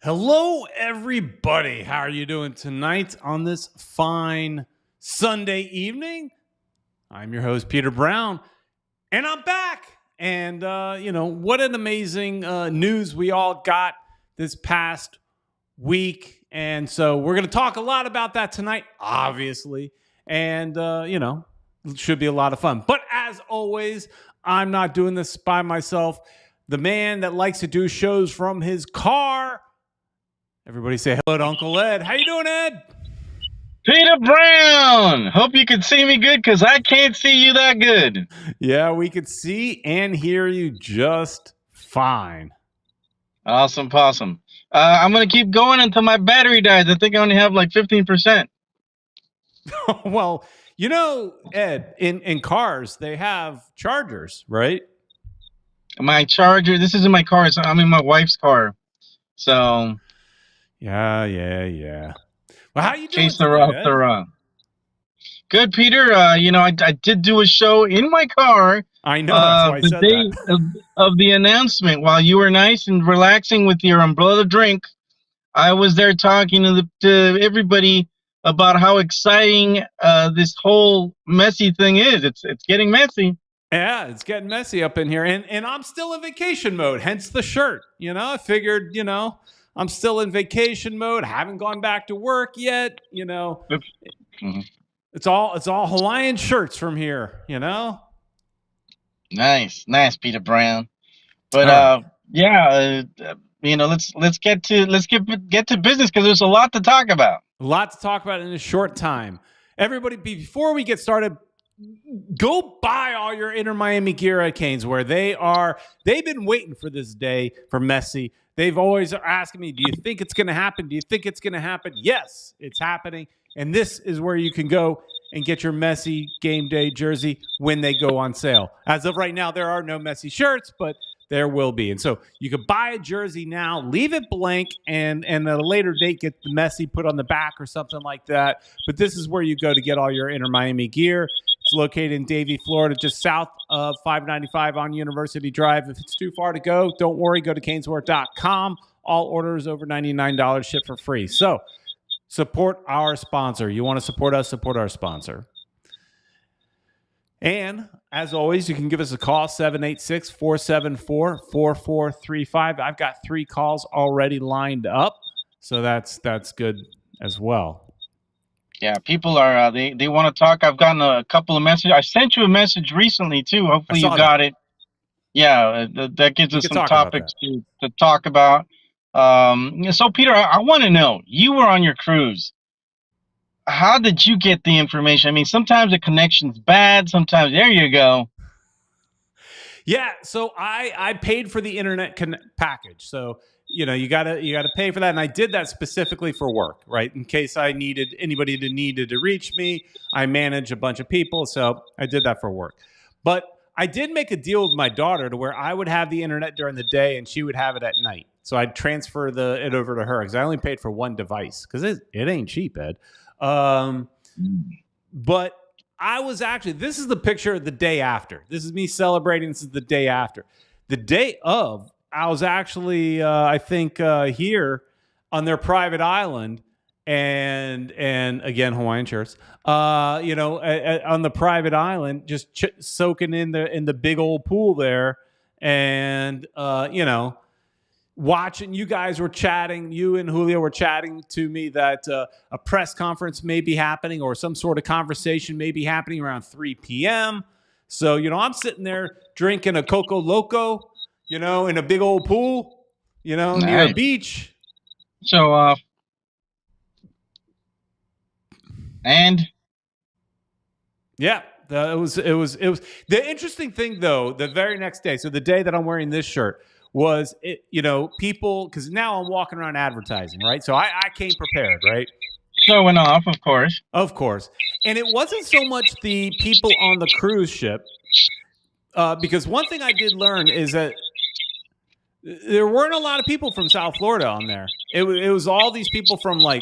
Hello, everybody. How are you doing tonight on this fine Sunday evening? I'm your host, Peter Brown, and I'm back. And, what an amazing news we all got this past week. And so we're going to talk a lot about that tonight, obviously. And, it should be a lot of fun. But as always, I'm not doing this by myself. The man that likes to do shows from his car. Everybody say hello to Uncle Ed. How you doing, Ed? Peter Brown! Hope you can see me good because I can't see you that good. Yeah, we could see and hear you just fine. Awesome possum. I'm going to keep going until my battery dies. I think I only have like 15%. Well, Ed, in cars, they have chargers, right? My charger, this isn't my car. I'm in my wife's car. So... Yeah. Well, how you doing chase her tonight, off Ed? the run. Good, Peter. I did do a show in my car. I know, that's why I said the day of the announcement. While you were nice and relaxing with your umbrella drink, I was there talking to everybody about how exciting this whole messy thing is. It's getting messy. Yeah, it's getting messy up in here. And I'm still in vacation mode, hence the shirt. I figured, I'm still in vacation mode. Haven't gone back to work yet. Mm-hmm. It's all Hawaiian shirts from here. Nice, Peter Brown. But let's get to business because there's a lot to talk about. A lot to talk about in a short time. Everybody, before we get started, go buy all your Inter Miami gear at Canes, where they've been waiting for this day for Messi. They've always asking me, do you think it's going to happen? Do you think it's going to happen? Yes, it's happening. And this is where you can go and get your Messi game day jersey when they go on sale. As of right now, there are no Messi shirts, but there will be. And so you can buy a jersey now, leave it blank, and at a later date, get the Messi put on the back or something like that. But this is where you go to get all your Inter Miami gear. It's located in Davie, Florida, just south of 595 on University Drive. If it's too far to go, don't worry. Go to caneswear.com. All orders over $99 ship for free. So support our sponsor. You want to support us, support our sponsor. And as always, you can give us a call, 786-474-4435. I've got 3 calls already lined up, so that's good as well. Yeah, people are they want to talk. I've gotten a couple of messages. I sent you a message recently too. Hopefully you got it. Yeah, that gives us some topics to talk about. So Peter, I want to know, you were on your cruise. How did you get the information? I mean, sometimes the connection's bad. Sometimes there you go. Yeah, so I paid for the internet package. So you gotta pay for that, and I did that specifically for work, right? In case I needed anybody that needed to reach me. I manage a bunch of people, so I did that for work. But I did make a deal with my daughter to where I would have the internet during the day and she would have it at night. So I'd transfer it over to her because I only paid for one device because it ain't cheap, Ed. But I was this is the picture of the day after. This is me celebrating. This is the day after. The day of, I was actually, I think, here on their private island, and again, Hawaiian shirts. On the private island, just soaking in the big old pool there, and watching. You guys were chatting. You and Julio were chatting to me that a press conference may be happening, or some sort of conversation may be happening around 3 p.m. So I'm sitting there drinking a Coco Loco. In a big old pool, Nice. Near a beach. So, and yeah, it was the interesting thing though. The very next day, so the day that I'm wearing this shirt was people, because now I'm walking around advertising, right? So I came prepared, right? Showing off, of course. Of course, and it wasn't so much the people on the cruise ship, because one thing I did learn is that there weren't a lot of people from South Florida on there. It was all these people from like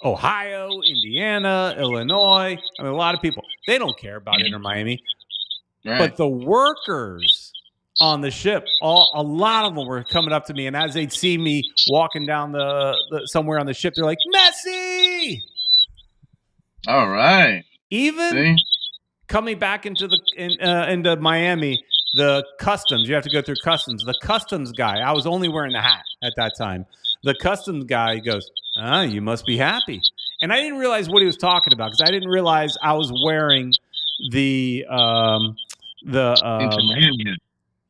Ohio, Indiana, Illinois. I mean, a lot of people. They don't care about Inter Miami. Right. But the workers on the ship, a lot of them were coming up to me, and as they'd see me walking down the somewhere on the ship, they're like, Messi! All right. Even coming back into Miami, the customs, you have to go through customs. The customs guy, I was only wearing the hat at that time. The customs guy goes, you must be happy. And I didn't realize what he was talking about because I didn't realize I was wearing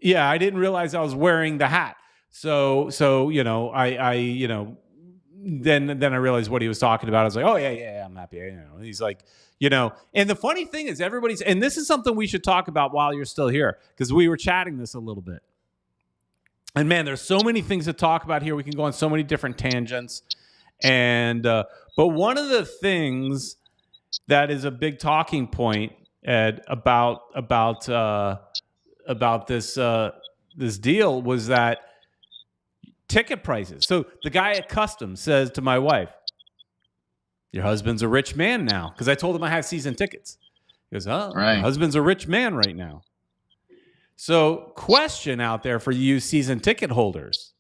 yeah, I didn't realize I was wearing the hat. So then I realized what he was talking about. I was like, oh yeah, I'm happy. He's like, and the funny thing is and this is something we should talk about while you're still here, because we were chatting this a little bit. And man, there's so many things to talk about here. We can go on so many different tangents. And, but one of the things that is a big talking point, Ed, about this deal was that ticket prices. So the guy at Customs says to my wife, your husband's a rich man now. Because I told him I have season tickets. He goes, my husband's a rich man right now. So question out there for you season ticket holders.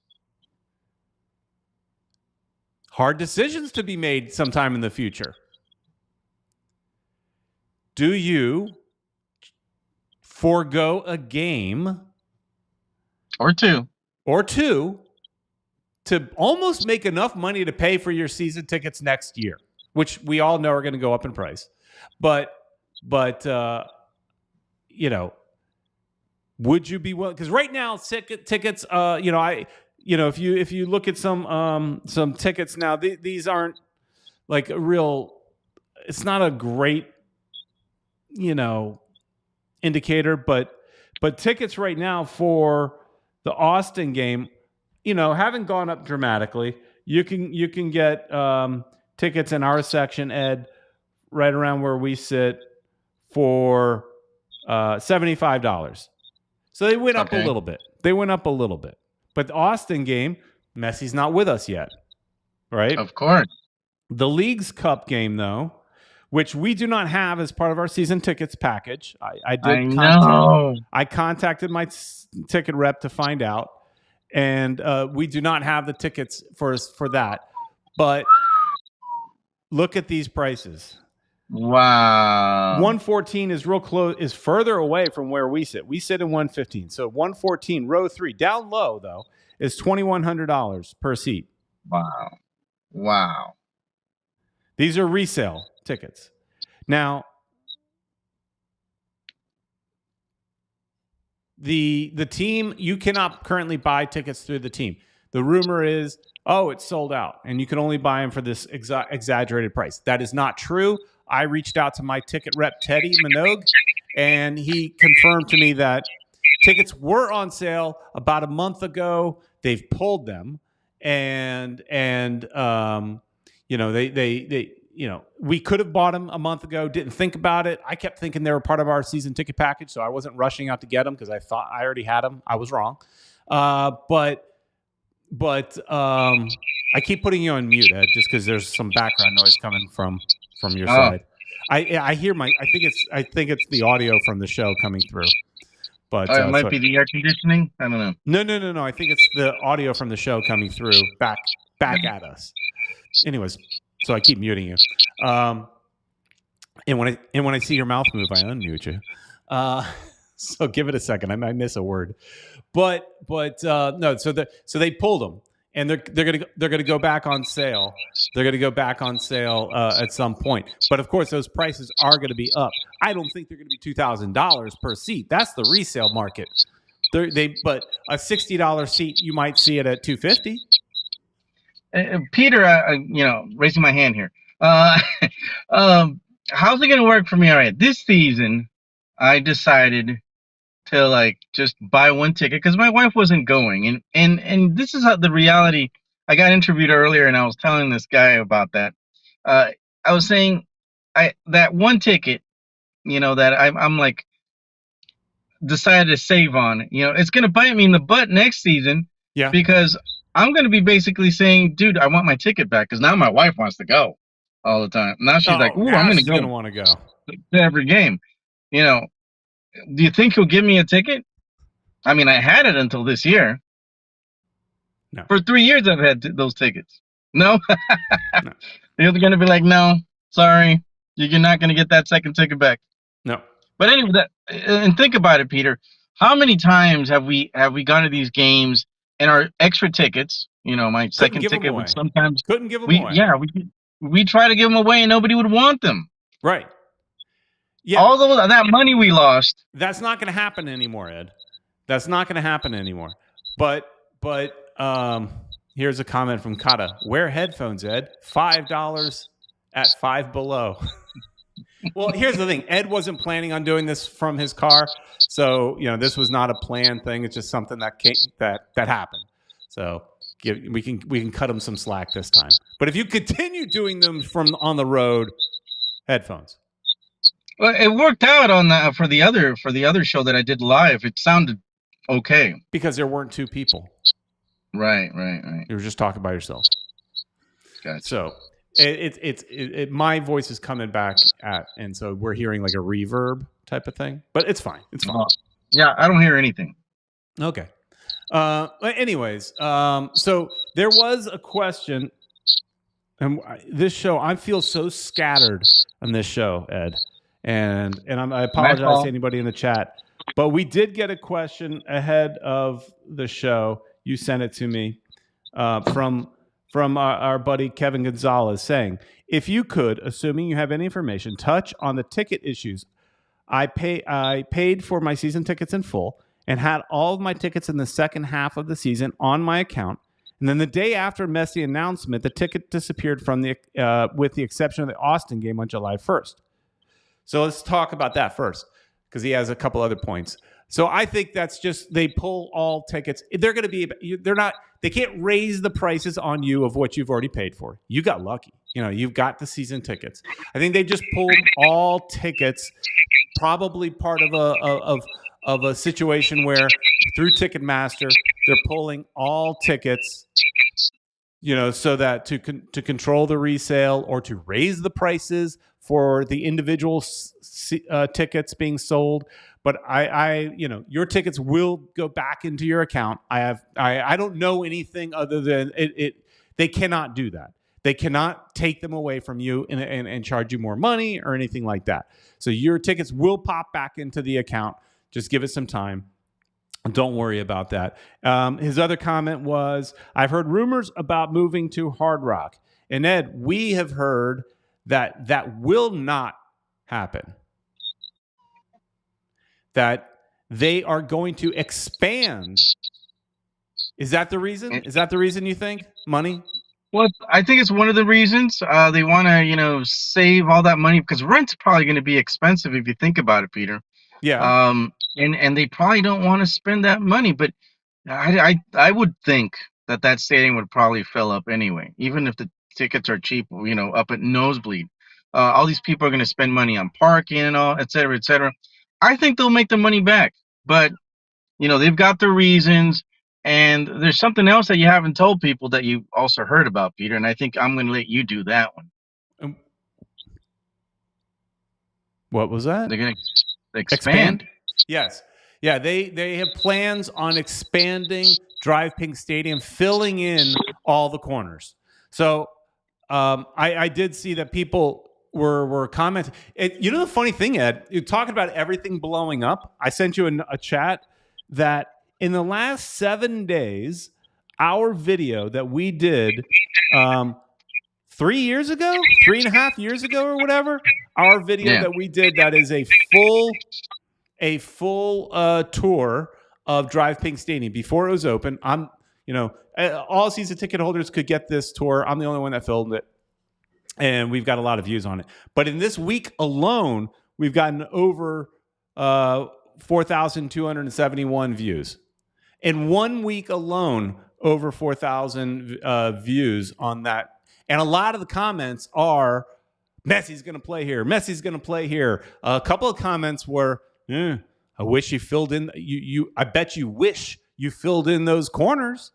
Hard decisions to be made sometime in the future. Do you forego a game or two to almost make enough money to pay for your season tickets next year, which we all know are going to go up in price, but would you be willing? Because right now tickets, if you look at some tickets now, these aren't like a real. It's not a great, indicator, but tickets right now for the Austin game, haven't gone up dramatically. You can get tickets in our section, Ed, right around where we sit for $75. So they went up a little bit. But the Austin game, Messi's not with us yet, right? Of course. The League's Cup game, though, which we do not have as part of our season tickets package. I contacted my ticket rep to find out, and we do not have the tickets for that. But look at these prices. Wow. 114 is real close, is further away from where we sit. We sit in 115. So 114, row 3, down low though, is $2,100 per seat. Wow. These are resale tickets. Now, the team, you cannot currently buy tickets through the team. The rumor is, it's sold out, and you can only buy them for this exaggerated price. That is not true. I reached out to my ticket rep, Teddy Minogue, and he confirmed to me that tickets were on sale about a month ago. They've pulled them, and we could have bought them a month ago. Didn't think about it. I kept thinking they were part of our season ticket package, so I wasn't rushing out to get them because I thought I already had them. I was wrong, but I keep putting you on mute, Ed, just because there's some background noise coming from your side. I hear I think it's the audio from the show coming through. But it might be the air conditioning. I don't know. No. I think it's the audio from the show coming through back at us. Anyways, so I keep muting you. And when I see your mouth move, I unmute you. So give it a second. I might miss a word. But no. So they pulled them, and they're gonna go back on sale. They're gonna go back on sale at some point. But of course, those prices are gonna be up. I don't think they're gonna be $2,000 per seat. That's the resale market. But a $60 seat, you might see it at $250. Peter, raising my hand here. How's it gonna work for me? All right, this season, I decided to just buy one ticket because my wife wasn't going, and this is the reality. I got interviewed earlier, and I was telling this guy about that. I was saying, that one ticket, that I'm decided to save on. It's gonna bite me in the butt next season. Yeah. Because I'm gonna be basically saying, dude, I want my ticket back because now my wife wants to go all the time. Now she's like, ooh, I'm gonna go. Gonna want to go to every game. Do you think he'll give me a ticket? I mean, I had it until this year. No. For 3 years, I've had those tickets. No? No. They're going to be like, no, sorry. You're not going to get that second ticket back. No. But anyway, and think about it, Peter. How many times have we gone to these games and our extra tickets? My second ticket would sometimes couldn't give them away. Yeah, we try to give them away and nobody would want them. Right. Yeah. All that money we lost. That's not going to happen anymore, Ed. That's not going to happen anymore. But here's a comment from Kata. Wear headphones, Ed. $5 at Five Below. Well, here's the thing. Ed wasn't planning on doing this from his car, so this was not a planned thing. It's just something that happened. So we can cut him some slack this time. But if you continue doing them from on the road, headphones. Well, it worked out on that for the other show that I did live. It sounded okay because there weren't two people. Right. You were just talking by yourself. Gotcha. So my voice is coming back and so we're hearing like a reverb type of thing, but it's fine. It's fine. Yeah, I don't hear anything. Okay. Anyways, so there was a question, and this show, I feel so scattered on this show, Ed, and I apologize to anybody in the chat, but we did get a question ahead of the show. You sent it to me from our buddy Kevin Gonzalez saying, if you could, assuming you have any information, touch on the ticket issues. I paid for my season tickets in full and had all of my tickets in the second half of the season on my account. And then the day after Messi announcement, the ticket disappeared from with the exception of the Austin game on July 1st. So let's talk about that first, because he has a couple other points. So I think that's just, they pull all tickets. They can't raise the prices on you of what you've already paid for. You got lucky. You've got the season tickets. I think they just pulled all tickets, probably part of a situation where through Ticketmaster, they're pulling all tickets, so that to control the resale or to raise the prices for the individual tickets being sold. But your tickets will go back into your account. I don't know anything other than it. They cannot do that. They cannot take them away from you and charge you more money or anything like that. So your tickets will pop back into the account. Just give it some time. Don't worry about that. His other comment was, I've heard rumors about moving to Hard Rock. And Ed, we have heard that will not happen. That they are going to expand. Is that the reason? Is that the reason you think? Money? Well, I think it's one of the reasons. They want to, save all that money because rent's probably going to be expensive if you think about it, Peter. Yeah. And they probably don't want to spend that money, but I would think that stadium would probably fill up anyway, even if the tickets are cheap, up at nosebleed. All these people are going to spend money on parking and all, et cetera, et cetera. I think they'll make the money back, but they've got their reasons. And there's something else that you haven't told people that you also heard about, Peter, and I think I'm going to let you do that one. What was that? They're going to expand? Yes. Yeah, they have plans on expanding DRV PNK Stadium, filling in all the corners. So I did see that people were commenting. The funny thing, Ed, you're talking about everything blowing up. I sent you a chat that in the last 7 days, our video that we did 3 years ago, 3.5 years ago or whatever, our video that we did that is a full tour of DRV PNK Stadium before it was open. All season ticket holders could get this tour. I'm the only one that filmed it, and we've got a lot of views on it. But in this week alone, we've gotten over 4,271 views. In 1 week alone, over 4,000 views on that. And a lot of the comments are, Messi's going to play here. Messi's going to play here. A couple of comments were, I wish you filled in. I bet you wish you filled in those corners.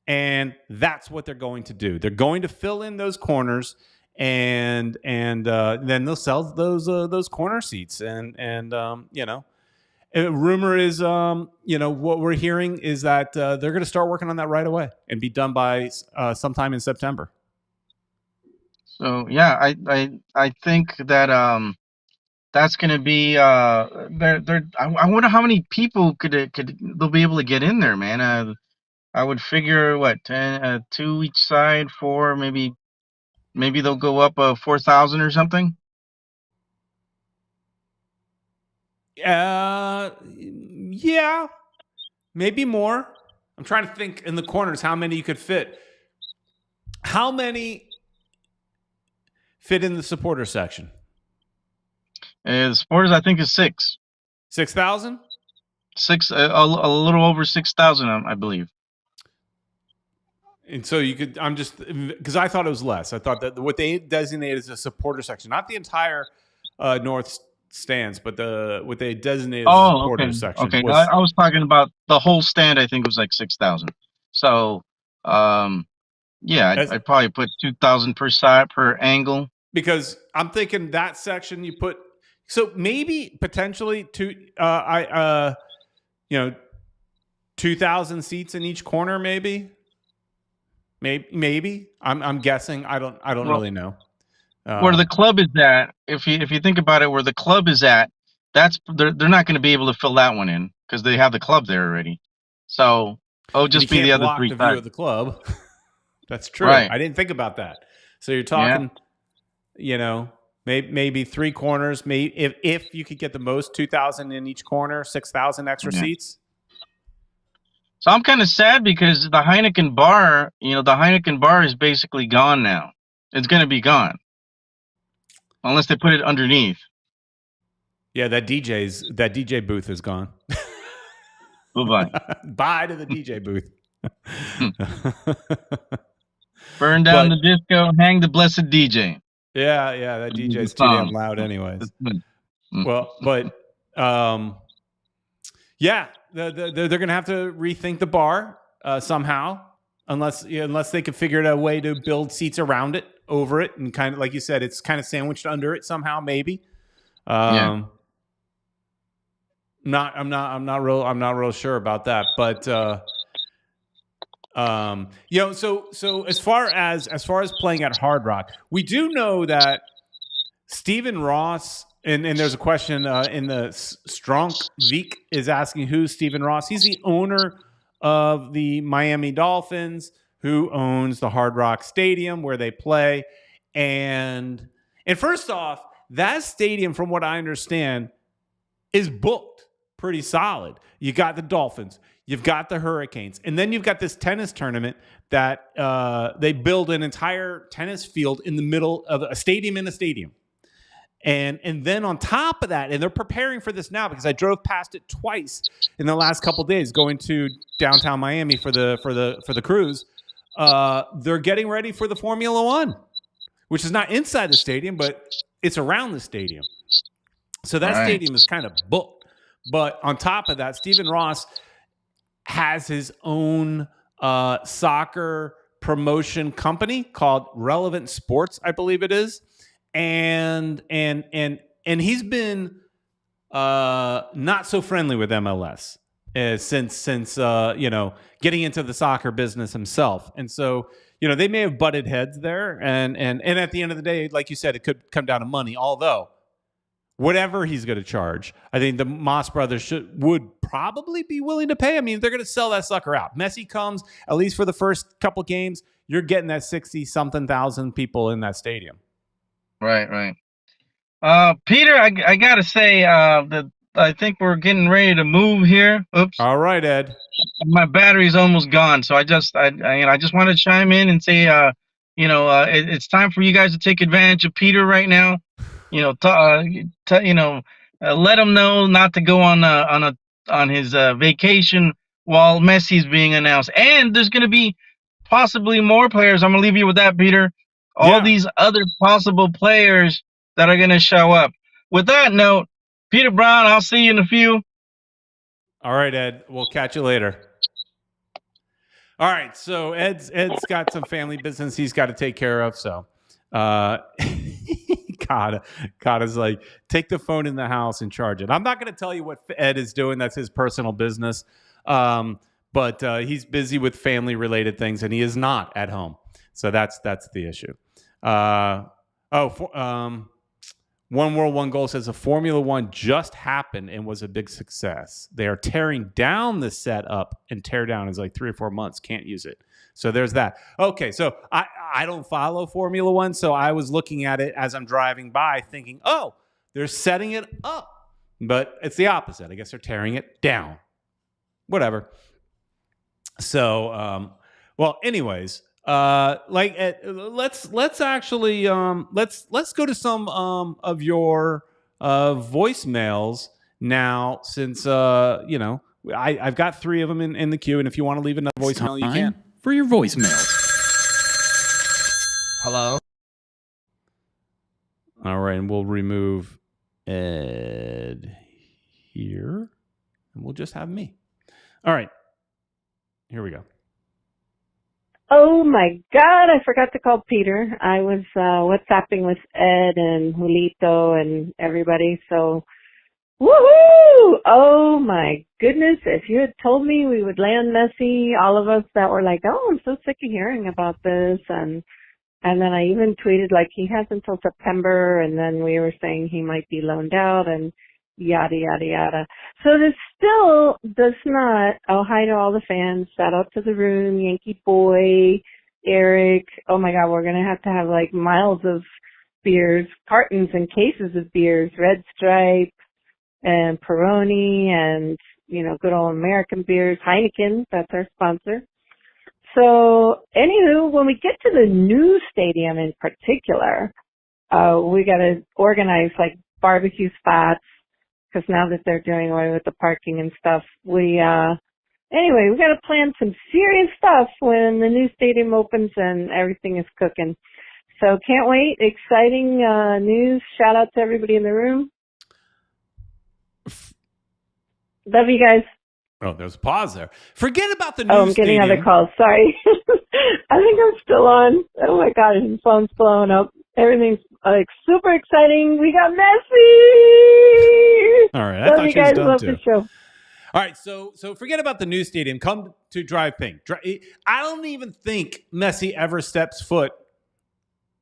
And that's what they're going to do. They're going to fill in those corners, and then they'll sell those corner seats. And rumor is, what we're hearing is that they're going to start working on that right away and be done by sometime in September. So yeah, I think that that's going to be I wonder how many people could they'll be able to get in there, man. I would figure what 10, 2 each side, 4 maybe they'll go up 4,000 or something. Yeah, maybe more. I'm trying to think in the corners how many you could fit. How many fit in the supporter section? The supporters, I think, is 6. 6,000? 6, a little over 6,000, I believe. And so you could, I'm just, because I thought it was less. I thought that what they designate as a supporter section, not the entire north stands, but what they designated as a supporter section. Okay, I was talking about the whole stand. I think it was like 6,000. So, yeah, I'd probably put 2,000 per side, per angle. Because I'm thinking that section you put, so maybe potentially 2,000 seats in each corner, maybe. Maybe I'm guessing. I don't really know. Where the club is at, if you think about it, where the club is at, they're not going to be able to fill that one in because they have the club there already. So it'll just be the other 3 sides. View of the club. That's true. Right. I didn't think about that. So you're talking, maybe 3 corners. Maybe if you could get the most, 2,000 in each corner, 6,000 extra seats. So I'm kind of sad because the Heineken bar, is basically gone now. It's going to be gone. Unless they put it underneath. Yeah, that DJ booth is gone. Bye-bye. Bye to the DJ booth. Burn down the disco, hang the blessed DJ. Yeah, that DJ's too damn loud anyways. Well, but yeah, they're going to have to rethink the bar somehow, unless they can figure out a way to build seats around it, over it, and kind of like you said, it's kind of sandwiched under it somehow, maybe. I'm not real sure about that, but so as far as playing at Hard Rock, we do know that Stephen Ross. And there's a question in the Stronk Veek is asking who's Stephen Ross. He's the owner of the Miami Dolphins, who owns the Hard Rock Stadium where they play. And first off, that stadium, from what I understand, is booked pretty solid. You got the Dolphins, you've got the Hurricanes, and then you've got this tennis tournament that they build an entire tennis field in the middle of a stadium in a stadium. And then on top of that, and they're preparing for this now because I drove past it twice in the last couple of days going to downtown Miami for the cruise. They're getting ready for the Formula One, which is not inside the stadium, but it's around the stadium. So that stadium is kind of booked. But on top of that, Stephen Ross has his own soccer promotion company called Relevant Sports, I believe it is. And he's been not so friendly with MLS since getting into the soccer business himself. And so, they may have butted heads there. And at the end of the day, like you said, it could come down to money. Although, whatever he's going to charge, I think the Moss brothers would probably be willing to pay. I mean, they're going to sell that sucker out. Messi comes, at least for the first couple games, you're getting that 60-something thousand people in that stadium. Right. Peter, I gotta say that I think we're getting ready to move here. Oops. All right, Ed. My battery's almost gone, so I just want to chime in and say, it's time for you guys to take advantage of Peter right now. Let him know not to go on his vacation while Messi's being announced, and there's gonna be possibly more players. I'm gonna leave you with that, Peter. All these other possible players that are going to show up. With that note, Peter Brown, I'll see you in a few. All right, Ed. We'll catch you later. All right. So Ed's got some family business he's got to take care of. So Kata's like, take the phone in the house and charge it. I'm not going to tell you what Ed is doing. That's his personal business. But he's busy with family-related things, and he is not at home. So that's the issue. One World, One Goal says a Formula One just happened and was a big success. They are tearing down the setup, and tear down is like 3 or 4 months. Can't use it. So there's that. Okay, so I don't follow Formula One, so I was looking at it as I'm driving by thinking, oh, they're setting it up. But it's the opposite. I guess they're tearing it down. Whatever. So, well, anyways, let's actually let's go to some of your voicemails now, since I've got 3 of them in the queue, and if you want to leave another voicemail, you can. For your voicemail. Hello. All right, and we'll remove Ed here, and we'll just have me. All right, here we go. Oh my God, I forgot to call Peter. I was WhatsApping with Ed and Julito and everybody, so woohoo! Oh my goodness, if you had told me we would land Messi, all of us that were like, oh, I'm so sick of hearing about this, and then I even tweeted like he has until September, and then we were saying he might be loaned out and yada, yada, yada. So this still does not, oh, hi to all the fans, shout out to the room, Yankee Boy, Eric, oh my God, we're going to have like miles of beers, cartons and cases of beers, Red Stripe and Peroni and, good old American beers, Heineken, that's our sponsor. So anywho, when we get to the new stadium in particular, we got to organize like barbecue spots, because now that they're doing away with the parking and stuff, we got to plan some serious stuff when the new stadium opens and everything is cooking. So can't wait. Exciting news. Shout out to everybody in the room. Love you guys. Oh, there's a pause there. Forget about the new stadium. I'm getting other calls. Sorry. I think I'm still on. Oh my God, his phone's blowing up. Everything's like super exciting. We got Messi. All right, I thought you guys love the show. All right, so forget about the new stadium. Come to Drive Pink. I don't even think Messi ever steps foot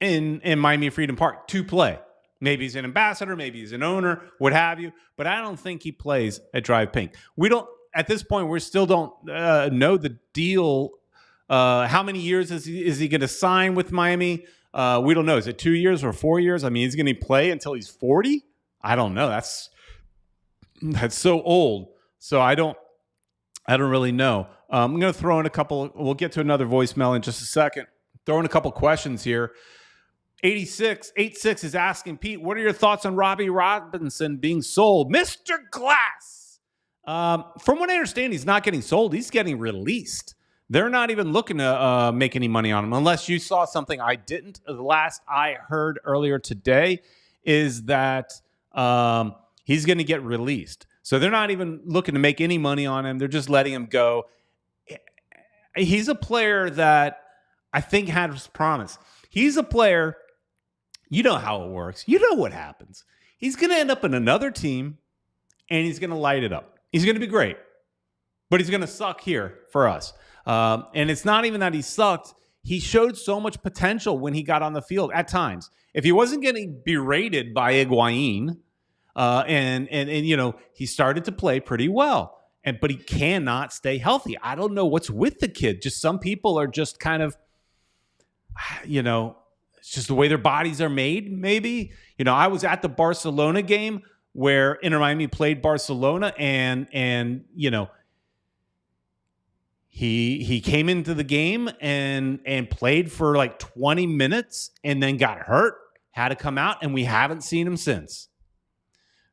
in Miami Freedom Park to play. Maybe he's an ambassador, maybe he's an owner, what have you. But I don't think he plays at Drive Pink. We don't. At this point, we still don't know the deal. How many years is he going to sign with Miami? We don't know. Is it 2 years or 4 years? I mean, he's going to play until he's 40? I don't know. That's so old. So I don't really know. I'm going to throw in a couple. We'll get to another voicemail in just a second. Throw in a couple questions here. 86 is asking, Pete, what are your thoughts on Robbie Robinson being sold? Mr. Glass. From what I understand, he's not getting sold. He's getting released. They're not even looking to make any money on him, unless you saw something I didn't. The last I heard earlier today is that he's going to get released. So they're not even looking to make any money on him. They're just letting him go. He's a player that I think has promise. He's a player, you know how it works. You know what happens. He's going to end up in another team, and he's going to light it up. He's going to be great, but he's going to suck here for us. And it's not even that he sucked. He showed so much potential when he got on the field at times. If he wasn't getting berated by Higuain, and he started to play pretty well, but he cannot stay healthy. I don't know what's with the kid. Just some people are just kind of, it's just the way their bodies are made. Maybe, I was at the Barcelona game where Inter Miami played Barcelona, and he came into the game and played for like 20 minutes and then got hurt, had to come out, and we haven't seen him since.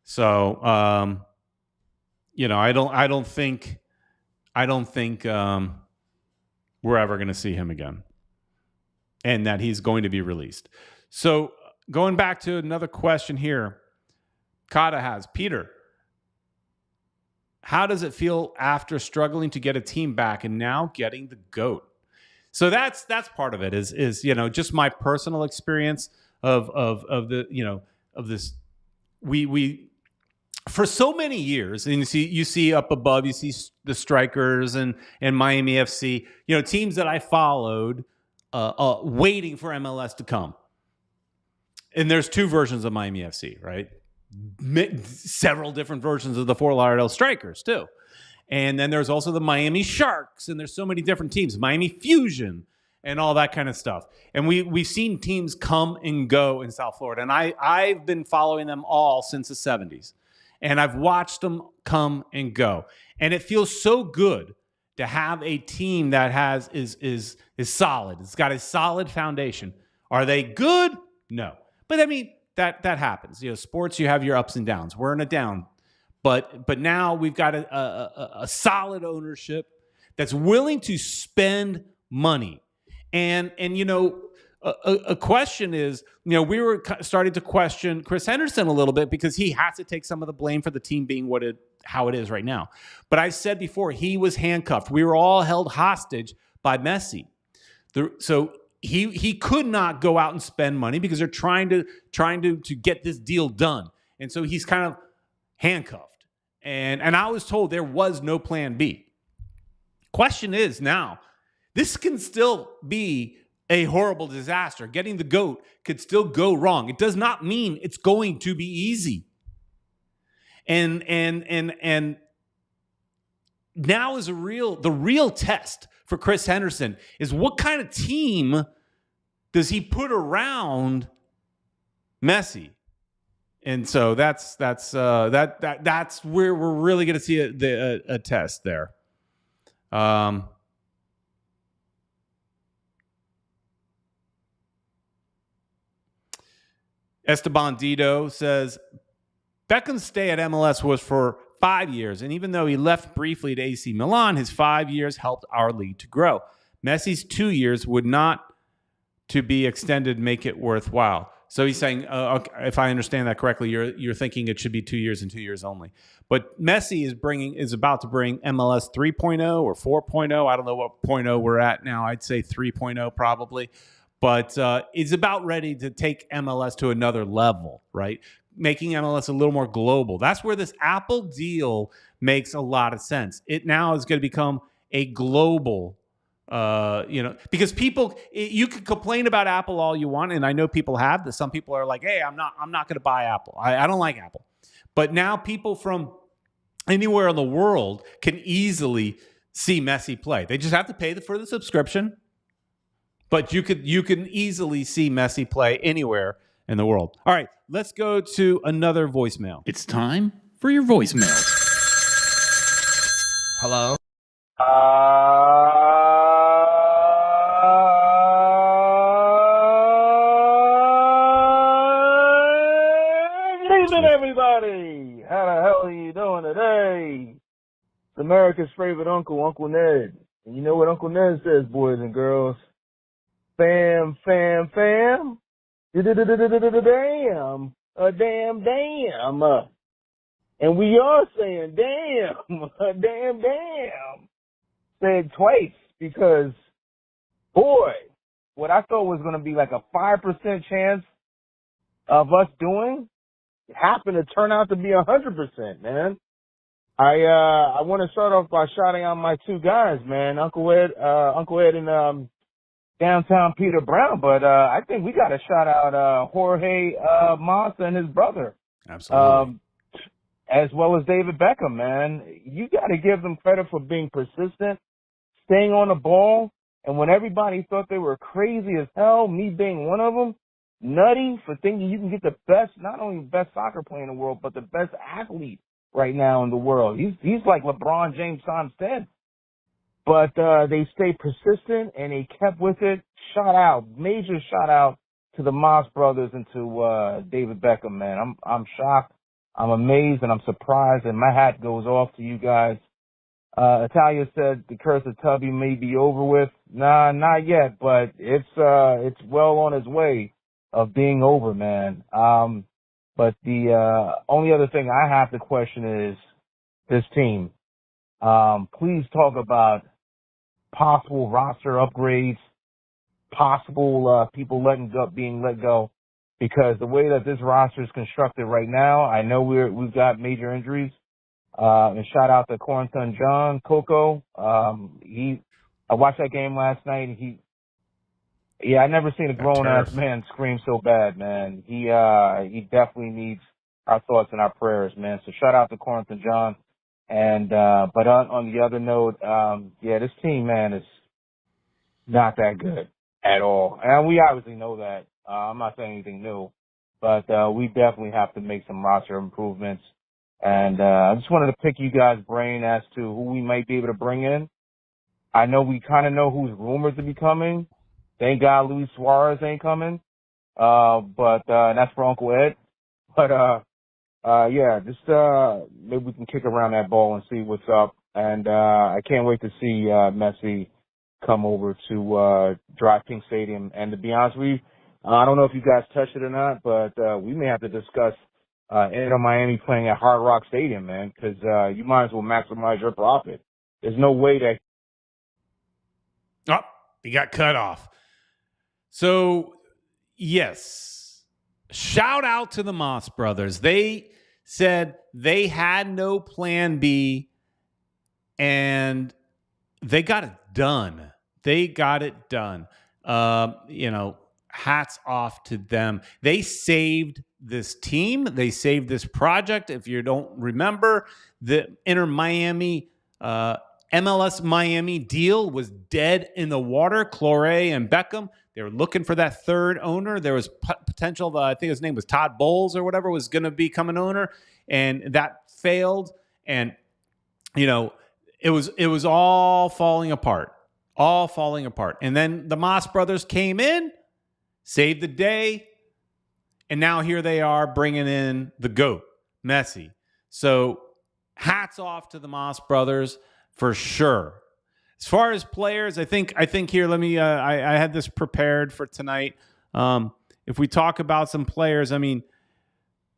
So, I don't think we're ever going to see him again, and that he's going to be released. So going back to another question here, Kata has, Peter, how does it feel after struggling to get a team back and now getting the GOAT? So that's part of it is just my personal experience. of the, you know, of this. We for so many years, and you see up above, you see the Strikers and Miami FC, you know, teams that I followed, waiting for MLS to come. And there's two versions of Miami FC, right? Several different versions of the Fort Lauderdale Strikers too. And then there's also the Miami Sharks, and there's so many different teams, Miami Fusion, and all that kind of stuff. And we've seen teams come and go in South Florida, and I've been following them all since the 70s. And I've watched them come and go. And it feels so good to have a team that is solid. It's got a solid foundation. Are they good? No. But I mean, that happens. You know, sports, you have your ups and downs. We're in a down. But now we've got a solid ownership that's willing to spend money. And you know, a question is, you know, we were starting to question Chris Henderson a little bit because he has to take some of the blame for the team being how it is right now. But I said before, he was handcuffed. We were all held hostage by Messi. So he could not go out and spend money because they're trying to get this deal done. And so he's kind of handcuffed. And I was told there was no plan B. Question is now, this can still be a horrible disaster. Getting the GOAT could still go wrong. It does not mean it's going to be easy. And now is the real test for Chris Henderson is what kind of team does he put around Messi? And so that's where we're really going to see a test there. Esteban Dito says, Beckham's stay at MLS was for 5 years, and even though he left briefly to AC Milan, his 5 years helped our league to grow. Messi's 2 years would not to be extended make it worthwhile. So he's saying, if I understand that correctly, you're thinking it should be 2 years and 2 years only. But Messi is about to bring MLS 3.0 or 4.0. I don't know what 0.0 we're at now. I'd say 3.0 probably. But is about ready to take MLS to another level, right? Making MLS a little more global. That's where this Apple deal makes a lot of sense. It now is going to become a global, because you can complain about Apple all you want, and I know people have this. Some people are like, hey, I'm not going to buy Apple. I don't like Apple. But now people from anywhere in the world can easily see Messi play. They just have to pay for the subscription. But you can easily see Messi play anywhere in the world. All right, let's go to another voicemail. It's time for your voicemail. Hello? Good evening, everybody. How the hell are you doing today? It's America's favorite uncle, Uncle Ned. And you know what Uncle Ned says, boys and girls? Fam, fam, fam. Damn. Damn. And we are saying damn. Damn. Said twice because, boy, what I thought was going to be like a 5% chance of us doing happened to turn out to be 100%, man. I want to start off by shouting out my two guys, man, Uncle Ed and downtown Peter Brown, but I think we got to shout out Jorge Massa and his brother. Absolutely. As well as David Beckham, man. You got to give them credit for being persistent, staying on the ball, and when everybody thought they were crazy as hell, me being one of them, nutty for thinking you can get the best, not only the best soccer player in the world, but the best athlete right now in the world. He's like LeBron James times 10. But they stayed persistent and they kept with it. Major shout out to the Moss brothers and to David Beckham, man. I'm shocked, I'm amazed, and I'm surprised, and my hat goes off to you guys. Italia said the curse of Tubby may be over with. Nah, not yet, but it's well on its way of being over, man. But the only other thing I have to question is this team. Please talk about possible roster upgrades, possible people being let go. because the way that this roster is constructed right now, I know we've got major injuries. And shout out to Cornton John Coco. I watched that game last night. I never seen a grown ass man scream so bad, man. He definitely needs our thoughts and our prayers, man. So shout out to Cornton John. And but on the other note, this team, man, is not that good at all. And we obviously know that. I'm not saying anything new, but we definitely have to make some roster improvements. And I just wanted to pick you guys' brain as to who we might be able to bring in. I know we kind of know who's rumored to be coming. Thank God Luis Suarez ain't coming. But that's for Uncle Ed. But just maybe we can kick around that ball and see what's up. And I can't wait to see Messi come over to DRV PNK Stadium. And to be honest with you, I don't know if you guys touched it or not, but we may have to discuss Inter Miami playing at Hard Rock Stadium, man, because you might as well maximize your profit. There's no way that. Oh, he got cut off. So, yes, shout out to the Moss brothers. They said they had no plan B, and they got it done. They got it done. Hats off to them. They saved this team. They saved this project. If you don't remember, the Inter Miami MLS Miami deal was dead in the water. Clore and Beckham, they were looking for that third owner. There was potential. I think his name was Todd Bowles or whatever was going to become an owner, and that failed. And it was all falling apart. And then the Moss brothers came in, saved the day, and now here they are bringing in the GOAT, Messi. So hats off to the Moss brothers for sure. As far as players, I think here, let me, I had this prepared for tonight. If we talk about some players, I mean,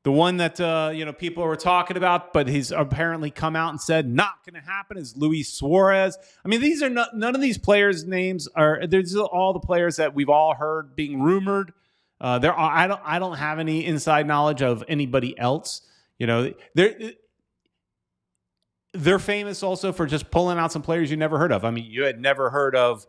the one that, people were talking about, but he's apparently come out and said not going to happen is Luis Suarez. I mean, these are none of these players' names are, there's all the players that we've all heard being rumored. I don't have any inside knowledge of anybody else. They're famous also for just pulling out some players you never heard of. I mean, you had never heard of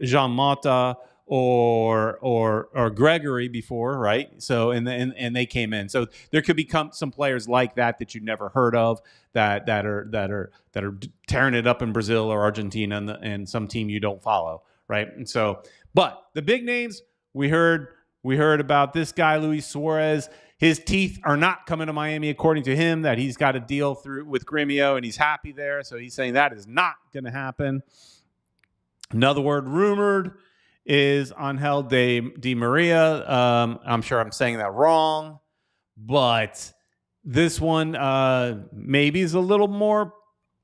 Jean Mota or Gregory before, right? So and they came in. So there could become some players like that you never heard of that are tearing it up in Brazil or Argentina and some team you don't follow, right? And so, but the big names we heard about this guy Luis Suarez. His teeth are not coming to Miami, according to him, that he's got a deal through with Gremio and he's happy there. So he's saying that is not going to happen. Another word rumored is Angel Di Maria. I'm sure I'm saying that wrong, but this one maybe is a little more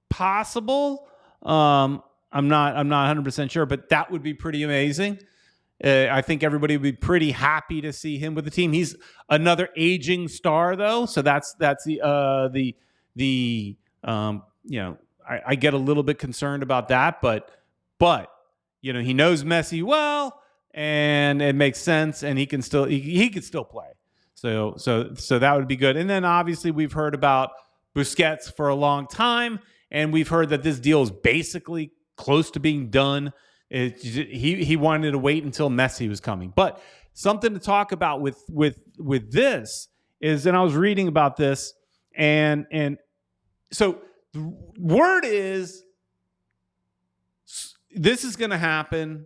possible. I'm not 100% sure, but that would be pretty amazing. I think everybody would be pretty happy to see him with the team. He's another aging star, though, so that's I get a little bit concerned about that, but he knows Messi well, and it makes sense, and he can still play. So that would be good. And then obviously we've heard about Busquets for a long time, and we've heard that this deal is basically close to being done. He wanted to wait until Messi was coming. But something to talk about with this is, and I was reading about this, and so the word is this is going to happen.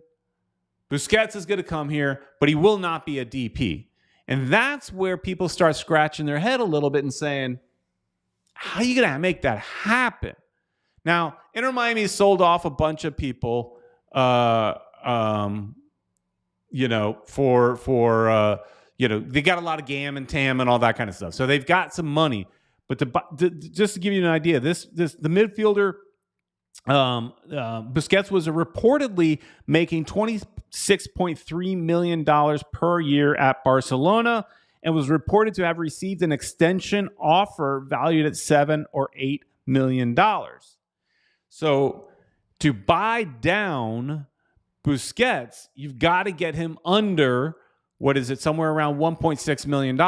Busquets is going to come here, but he will not be a DP. And that's where people start scratching their head a little bit and saying, how are you going to make that happen? Now, Inter Miami sold off a bunch of people they got a lot of GAM and TAM and all that kind of stuff. So they've got some money. But just to give you an idea, the midfielder Busquets was reportedly making $26.3 million per year at Barcelona and was reported to have received an extension offer valued at $7 or $8 million. So to buy down Busquets, you've got to get him under what is it, somewhere around $1.6 million.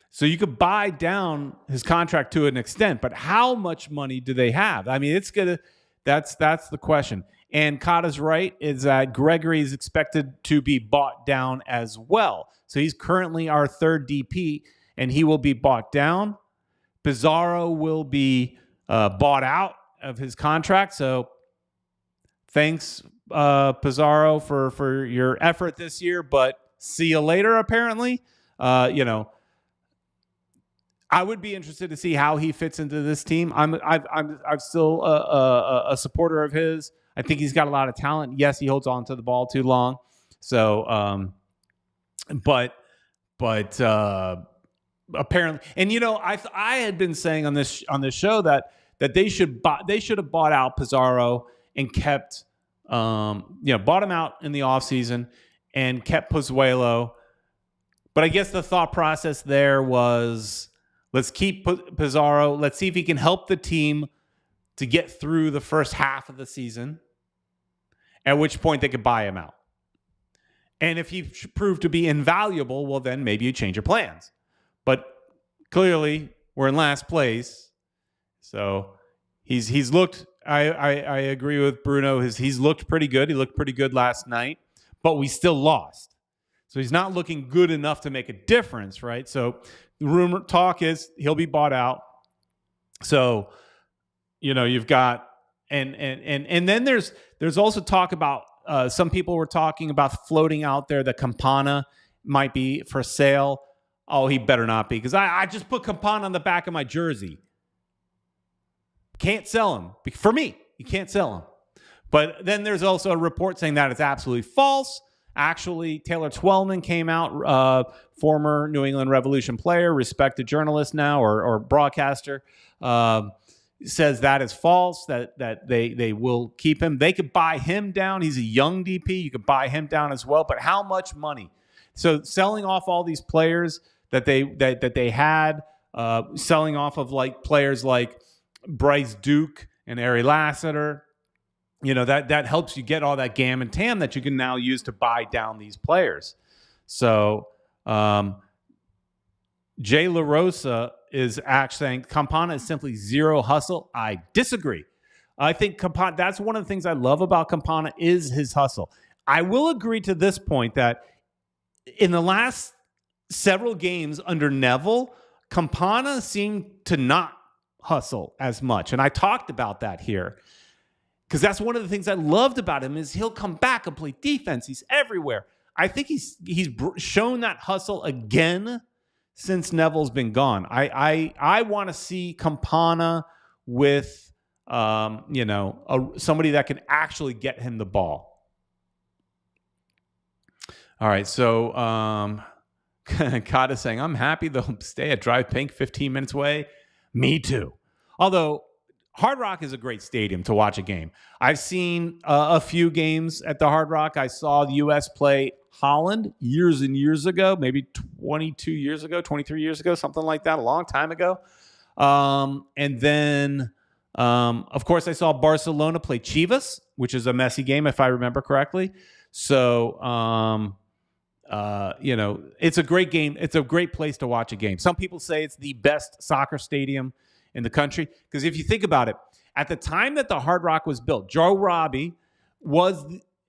So you could buy down his contract to an extent, but how much money do they have? I mean, that's the question. And Kata's right, is that Gregory is expected to be bought down as well. So he's currently our third DP, and he will be bought down. Pizarro will be bought out of his contract. So thanks, Pizarro, for your effort this year, but see you later, apparently. I would be interested to see how he fits into this team. I'm still a supporter of his. I think he's got a lot of talent. Yes, he holds on to the ball too long. So, but apparently, and I had been saying on this show that they should have bought out Pizarro and kept bought him out in the offseason and kept Pozuelo. But I guess the thought process there was, let's keep Pizarro. Let's see if he can help the team to get through the first half of the season, at which point they could buy him out. And if he proved to be invaluable, well, then maybe you change your plans. But clearly, we're in last place. So he's looked, I agree with Bruno, he's looked pretty good. He looked pretty good last night, but we still lost. So he's not looking good enough to make a difference, right? So the rumor talk is he'll be bought out. So, you've got and then there's also talk about some people were talking about floating out there that Campana might be for sale. Oh, he better not be, because I just put Campana on the back of my jersey. Can't sell him. For me, you can't sell him. But then there's also a report saying that it's absolutely false. Actually, Taylor Twellman came out, former New England Revolution player, respected journalist now or broadcaster, says that is false, that they will keep him. They could buy him down. He's a young DP. You could buy him down as well. But how much money? So selling off all these players that they had, selling off of like players like Bryce Duke and Ari Lassiter, that helps you get all that gam and tam that you can now use to buy down these players. So Jay LaRosa is actually saying Campana is simply zero hustle. I disagree. I think Campana, that's one of the things I love about Campana is his hustle. I will agree to this point that in the last several games under Neville, Campana seemed to not hustle as much. And I talked about that here, because that's one of the things I loved about him is he'll come back and play defense. He's everywhere. I think he's shown that hustle again since Neville's been gone. I want to see Campana with somebody that can actually get him the ball. All right, so Kata saying, I'm happy they'll stay at Drive Pink 15 minutes away. Me too. Although Hard Rock is a great stadium to watch a game. I've seen a few games at the Hard Rock. I saw the U.S. play Holland years and years ago, maybe 22 years ago, 23 years ago, something like that, a long time ago. And then, of course, I saw Barcelona play Chivas, which is a Messi game, if I remember correctly. So, it's a great game. It's a great place to watch a game. Some people say it's the best soccer stadium in the country, because if you think about it, at the time that the Hard Rock was built, Joe Robbie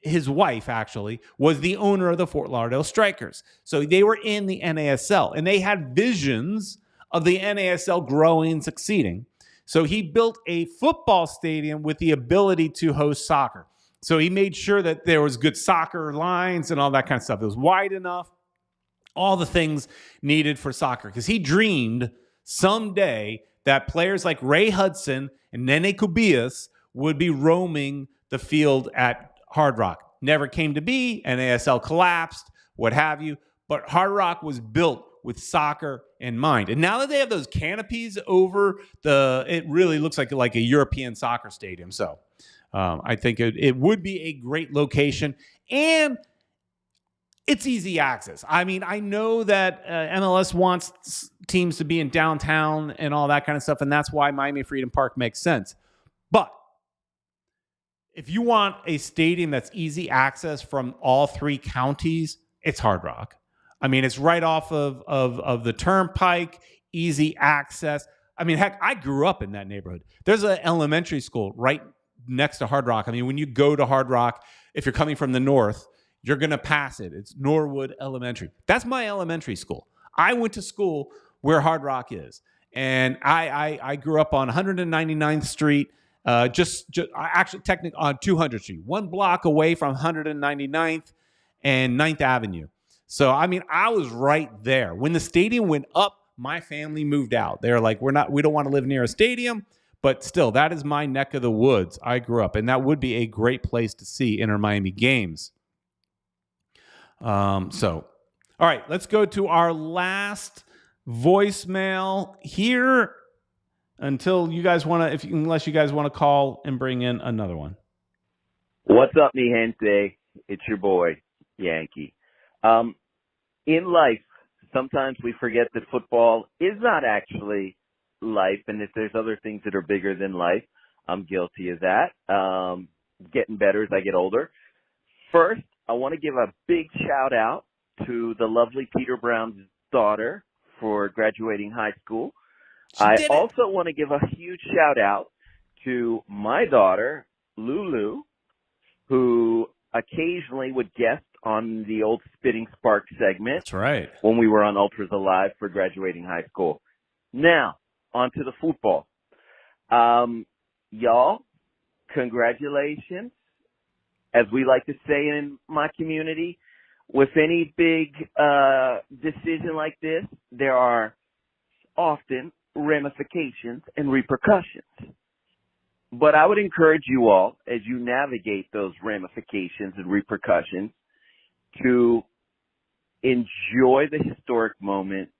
his wife actually was the owner of the Fort Lauderdale Strikers. So they were in the NASL, and they had visions of the NASL growing and succeeding. So he built a football stadium with the ability to host soccer. So he made sure that there was good soccer lines and all that kind of stuff. It was wide enough, all the things needed for soccer, because he dreamed someday that players like Ray Hudson and Nene Cubillas would be roaming the field at Hard Rock. Never came to be. NASL collapsed, what have you. But Hard Rock was built with soccer in mind. And now that they have those canopies over it really looks like a European soccer stadium. So I think it would be a great location. And it's easy access. I mean, I know that MLS wants teams to be in downtown and all that kind of stuff, and that's why Miami Freedom Park makes sense. But if you want a stadium that's easy access from all three counties, it's Hard Rock. I mean, it's right off of the Turnpike, easy access. I mean, heck, I grew up in that neighborhood. There's an elementary school right next to Hard Rock. I mean, when you go to Hard Rock, if you're coming from the north, you're going to pass it. It's Norwood Elementary. That's my elementary school. I went to school where Hard Rock is. And I grew up on 199th Street, actually technically on 200th Street, 1 block away from 199th and 9th Avenue. So, I mean, I was right there. When the stadium went up, my family moved out. They're like, we don't want to live near a stadium, but still, that is my neck of the woods. I grew up, and that would be a great place to see Inter Miami games. All right, let's go to our last voicemail here until you guys want to, unless you guys want to call and bring in another one. What's up, mi gente? It's your boy, Yankee. In life, sometimes we forget that football is not actually life, and that there's other things that are bigger than life. I'm guilty of that. Getting better as I get older. First, I want to give a big shout out to the lovely Peter Brown's daughter for graduating high school. I also want to give a huge shout out to my daughter, Lulu, who occasionally would guest on the old Spitting Spark segment. That's right. When we were on Ultras Alive for graduating high school. Now, on to the football. Y'all, congratulations. As we like to say in my community, with any big decision like this, there are often ramifications and repercussions. But I would encourage you all, as you navigate those ramifications and repercussions, to enjoy the historic moment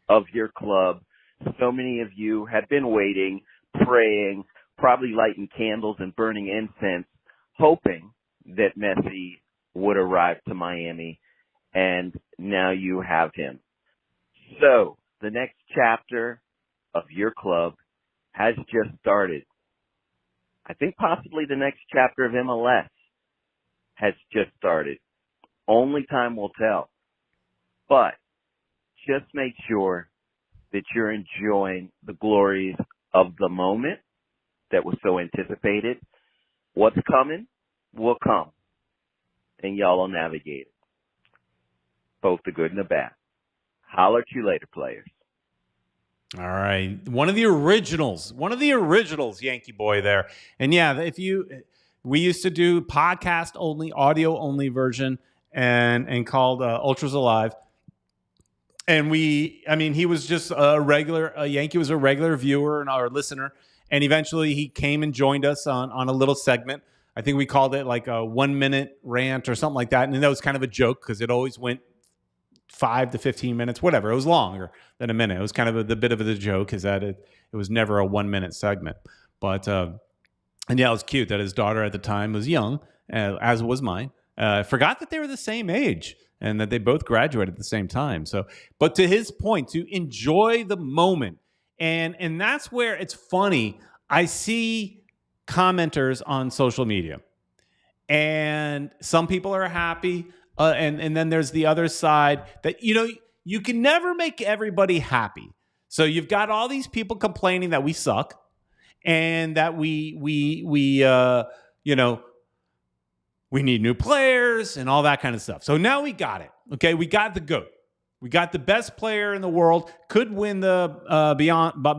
of your club. So many of you have been waiting, praying, probably lighting candles and burning incense, hoping that Messi would arrive to Miami, and now you have him. So the next chapter of your club has just started. I think possibly the next chapter of MLS has just started. Only time will tell. But just make sure that you're enjoying the glories of the moment that was so anticipated. What's coming will come, and y'all will navigate it. Both the good and the bad. Holler at you later, players. All right. One of the originals, Yankee boy there. And yeah, we used to do podcast only, audio only version and called Ultras Alive. And he was just Yankee was a regular viewer and our listener. And eventually he came and joined us on a little segment. I think we called it like a 1 minute rant or something like that. And that was kind of a joke because it always went 5 to 15 minutes, whatever. It was longer than a minute. It was kind of the bit of the joke is that it was never a 1 minute segment. But, and yeah, it was cute that his daughter at the time was young, as was mine. Forgot that they were the same age and that they both graduated at the same time. So, but to his point, to enjoy the moment. And that's where it's funny. I see commenters on social media and some people are happy. And then there's the other side that, you can never make everybody happy. So you've got all these people complaining that we suck and that we need new players and all that kind of stuff. So now we got it. Okay. We got the GOAT. We got the best player in the world. Could win the